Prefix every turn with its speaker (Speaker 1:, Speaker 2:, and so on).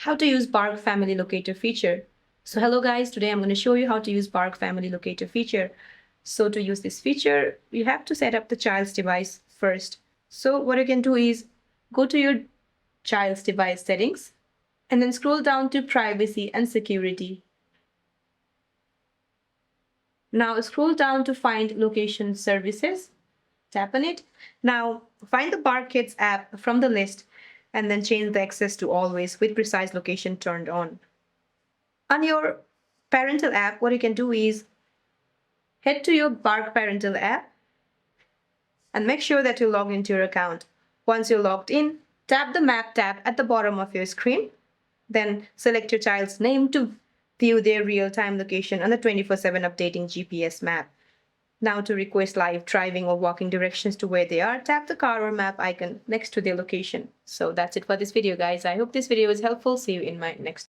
Speaker 1: How to use Bark Family Locator feature. So hello guys, today I'm going to show you how to use Bark Family Locator feature. So to use this feature, you have to set up the child's device first. So what you can do is go to your child's device settings and then scroll down to privacy and security. Now scroll down to find location services. Tap on it. Now find the Bark Kids app from the list and then change the access to always with precise location turned on. On your parental app, what you can do is head to your Bark parental app and make sure that you log into your account. Once you're logged in, tap the map tab at the bottom of your screen. Then select your child's name to view their real-time location on the 24/7 updating GPS map. Now to request live driving or walking directions to where they are, tap the car or map icon next to their location. So that's it for this video, guys. I hope this video was helpful. See you in my next